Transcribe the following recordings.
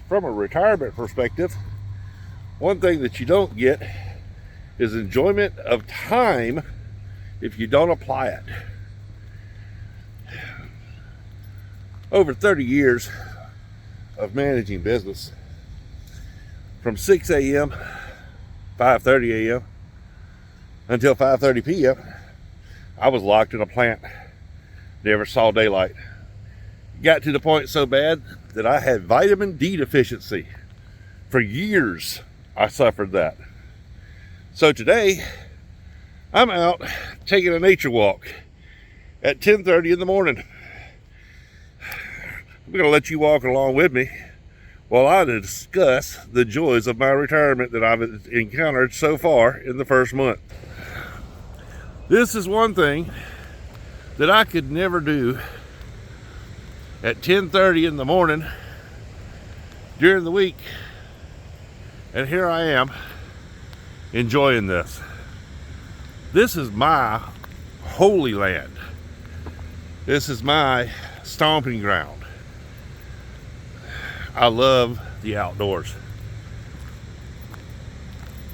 from a retirement perspective, one thing that you don't get is enjoyment of time if you don't apply it. Over 30 years of managing business, from 6 a.m., 5:30 a.m. until 5:30 p.m., I was locked in a plant. Never saw daylight. Got to the point so bad that I had vitamin D deficiency. For years, I suffered that. So today, I'm out taking a nature walk at 10:30 in the morning. I'm going to let you walk along with me while I discuss the joys of my retirement that I've encountered so far in the first month. This is one thing that I could never do at 10:30 in the morning during the week. And here I am enjoying this. This is my holy land. This is my stomping ground. I love the outdoors.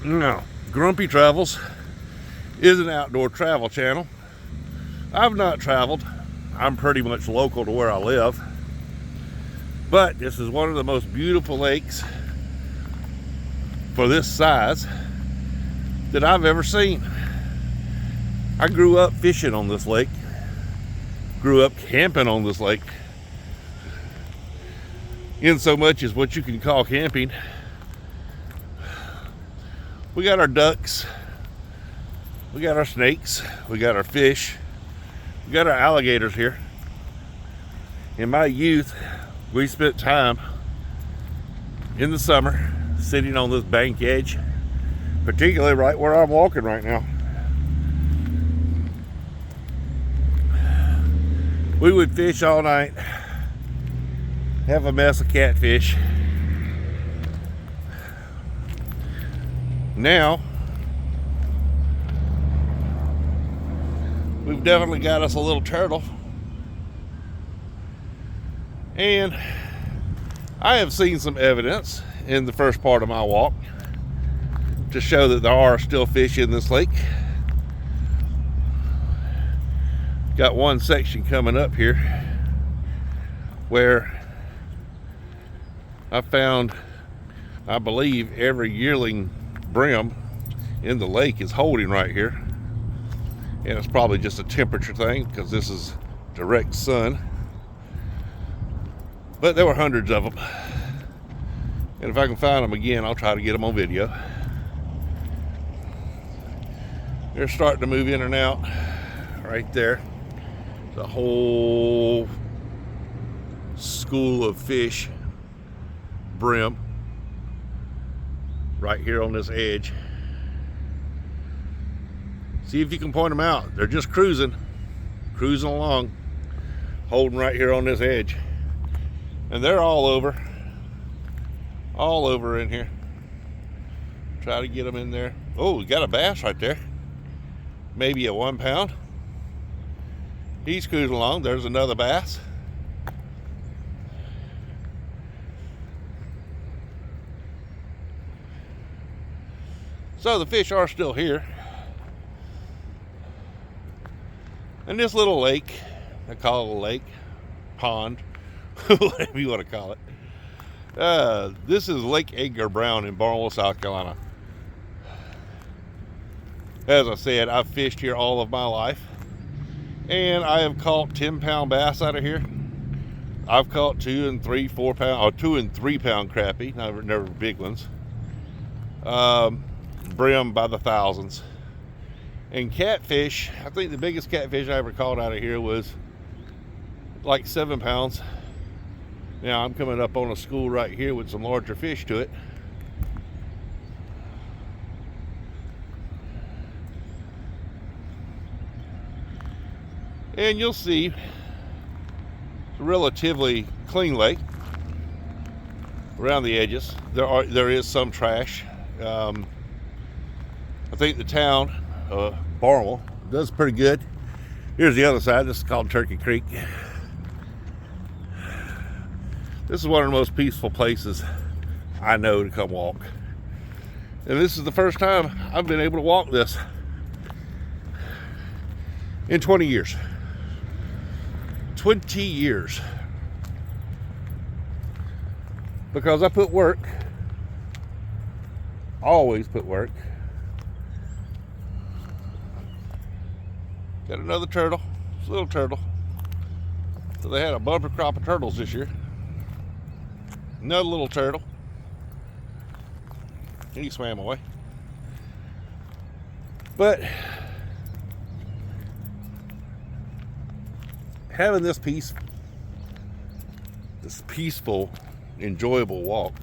Now, Grumpy Travels is an outdoor travel channel. I've not traveled. I'm pretty much local to where I live. But this is one of the most beautiful lakes for this size that I've ever seen. I grew up fishing on this lake. Grew up camping on this lake. In so much as what you can call camping. We got our ducks. We got our snakes. We got our fish. We got our alligators here. In my youth, we spent time in the summer sitting on this bank edge, particularly right where I'm walking right now. We would fish all night, have a mess of catfish. Now, we've definitely got us a little turtle. And I have seen some evidence in the first part of my walk to show that there are still fish in this lake. Got one section coming up here where I found, I believe, every yearling brim in the lake is holding right here. And it's probably just a temperature thing because this is direct sun. But there were hundreds of them. And if I can find them again, I'll try to get them on video. They're starting to move in and out right there. The whole school of fish, brim, right here on this edge. See if you can point them out. They're just cruising along, holding right here on this edge. And they're all over in here. Try to get them in there. Oh, we got a bass right there. Maybe a 1 pound. He's cruising along. There's another bass. So the fish are still here. And this little lake, I call it a lake, pond, whatever you want to call it. This is Lake Edgar Brown in Barnwell, South Carolina. As I said, I've fished here all of my life. And I have caught 10-pound bass out of here. I've caught 2 and 3, 4 pound, or 2 and 3 pound crappie, never big ones. Brim by the thousands. And catfish, I think the biggest catfish I ever caught out of here was like 7 pounds. Now I'm coming up on a school right here with some larger fish to it. And you'll see it's a relatively clean lake around the edges. There is some trash. I think the town, Barnwell, does pretty good. Here's the other side. This is called Turkey Creek. This is one of the most peaceful places I know to come walk. And this is the first time I've been able to walk this in 20 years. 20 years. Because I put work, always put work. Got another turtle, it's a little turtle. So they had a bumper crop of turtles this year. Another little turtle. And he swam away. But having this peaceful, enjoyable walk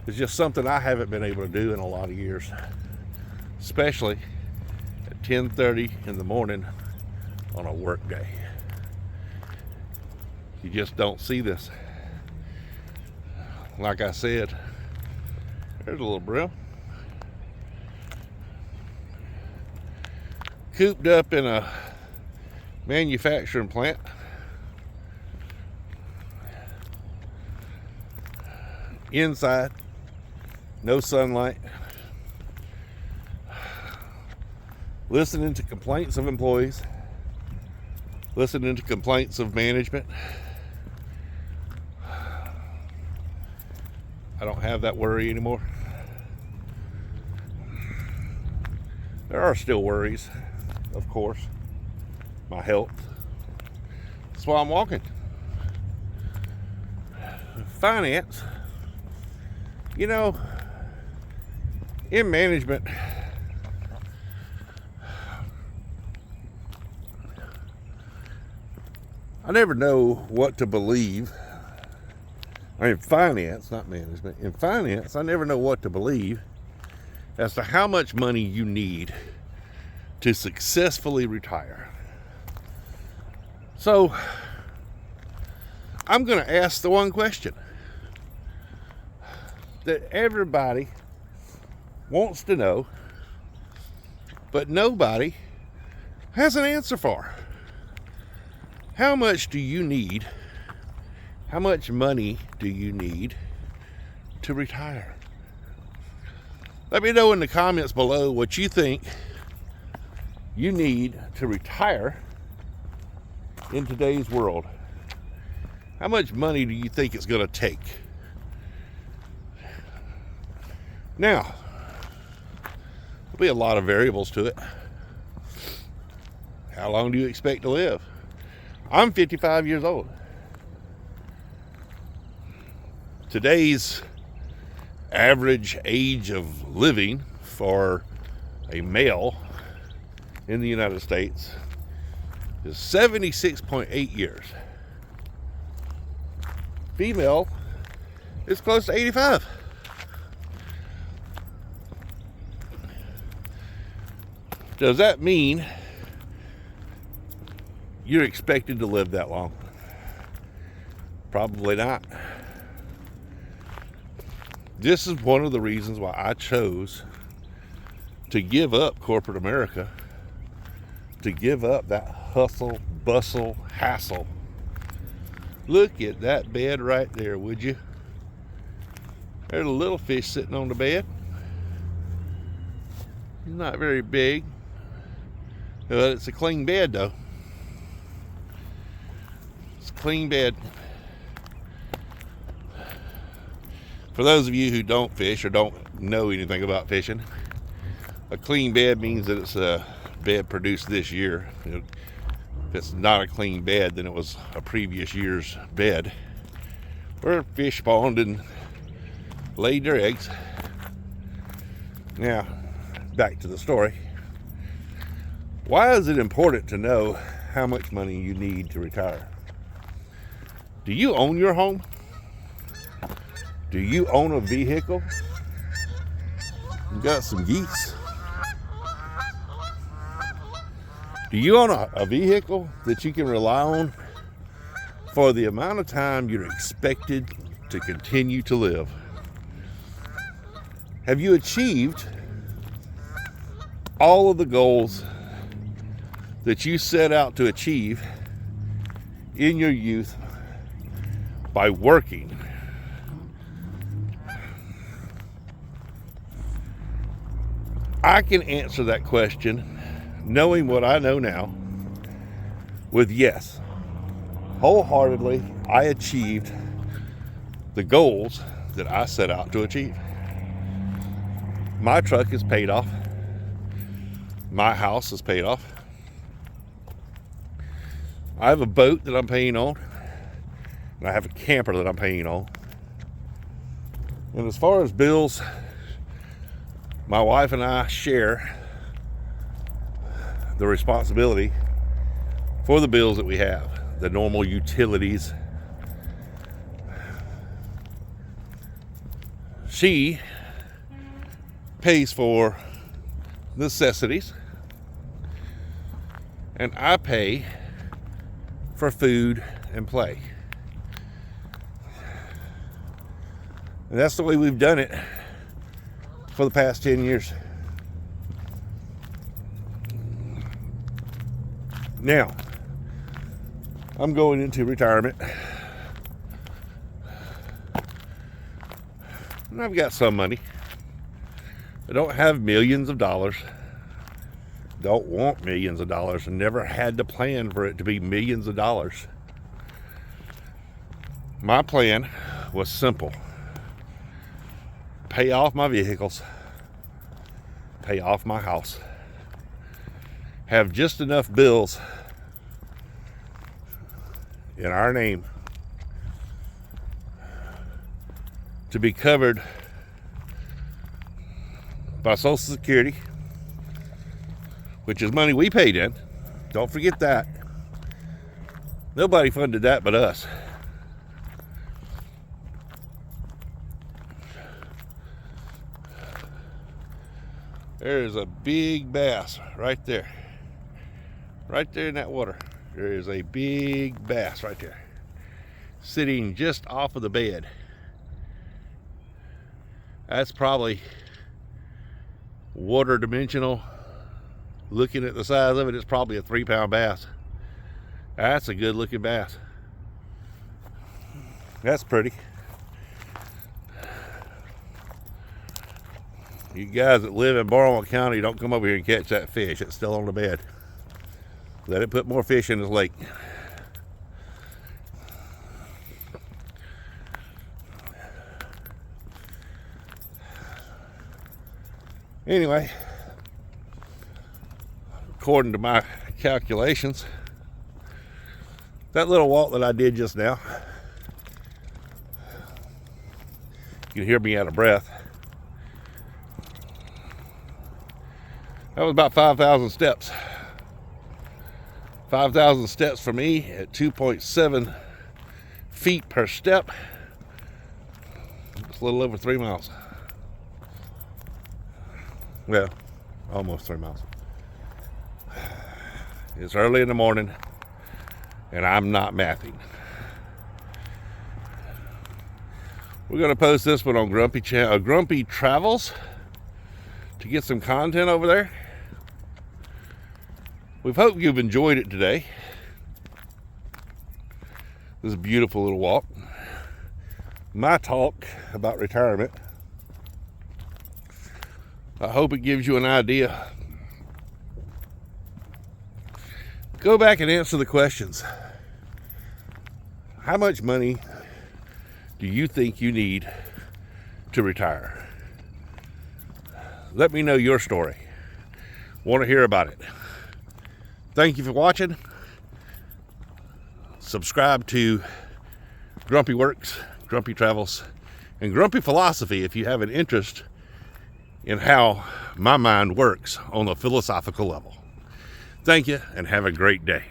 is just something I haven't been able to do in a lot of years, especially at 10:30 in the morning on a work day. You just don't see this. Like I said, there's a little brim cooped up in a manufacturing plant. Inside, no sunlight, listening to complaints of employees, listening to complaints of management. I don't have that worry anymore. There are still worries, of course. My health. That's why I'm walking. Finance. You know, in management, I never know what to believe. In finance, not management. In finance, I never know what to believe as to how much money you need to successfully retire. So, I'm going to ask the one question that everybody wants to know, but nobody has an answer for. How much do you need? How much money do you need to retire? Let me know in the comments below what you think you need to retire in today's world. How much money do you think it's going to take? Now, there'll be a lot of variables to it. How long do you expect to live? I'm 55 years old. Today's average age of living for a male in the United States is 76.8 years. Female is close to 85. Does that mean you're expected to live that long? Probably not. This is one of the reasons why I chose to give up corporate America, to give up that hustle, bustle, hassle. Look at that bed right there, would you? There's a little fish sitting on the bed. He's not very big, but it's a clean bed though. It's a clean bed. For those of you who don't fish or don't know anything about fishing, a clean bed means that it's a bed produced this year. If it's not a clean bed, then it was a previous year's bed where fish spawned and laid their eggs. Now, back to the story. Why is it important to know how much money you need to retire? Do you own your home? Do you own a vehicle? You got some geese? Do you own a vehicle that you can rely on for the amount of time you're expected to continue to live? Have you achieved all of the goals that you set out to achieve in your youth by working. I can answer that question knowing what I know now with yes. Wholeheartedly, I achieved the goals that I set out to achieve. My truck is paid off. My house is paid off. I have a boat that I'm paying on. And I have a camper that I'm paying on. And as far as bills, my wife and I share the responsibility for the bills that we have, the normal utilities. She pays for necessities, and I pay for food and play. And that's the way we've done it for the past 10 years. Now, I'm going into retirement. And I've got some money. I don't have millions of dollars. Don't want millions of dollars, and never had to plan for it to be millions of dollars. My plan was simple. Pay off my vehicles, pay off my house, have just enough bills in our name to be covered by Social Security, which is money we paid in. Don't forget that. Nobody funded that but us. There's a big bass right there. Right there in that water. There is a big bass right there. Sitting just off of the bed. That's probably water dimensional. Looking at the size of it, it's probably a 3-pound bass. That's a good looking bass. That's pretty. You guys that live in Barnwell County, don't come over here and catch that fish. It's still on the bed. Let it put more fish in this lake. Anyway, according to my calculations, that little walk that I did just now, you can hear me out of breath. That was about 5,000 steps. 5,000 steps for me at 2.7 feet per step. It's a little over 3 miles. Well, almost 3 miles. It's early in the morning, and I'm not mathing. We're going to post this one on Grumpy Travels to get some content over there. We hope you've enjoyed it today. This is a beautiful little walk. My talk about retirement. I hope it gives you an idea. Go back and answer the questions. How much money do you think you need to retire? Let me know your story. Want to hear about it. Thank you for watching. Subscribe to Grumpy Works, Grumpy Travels, and Grumpy Philosophy if you have an interest in how my mind works on a philosophical level. Thank you, and have a great day.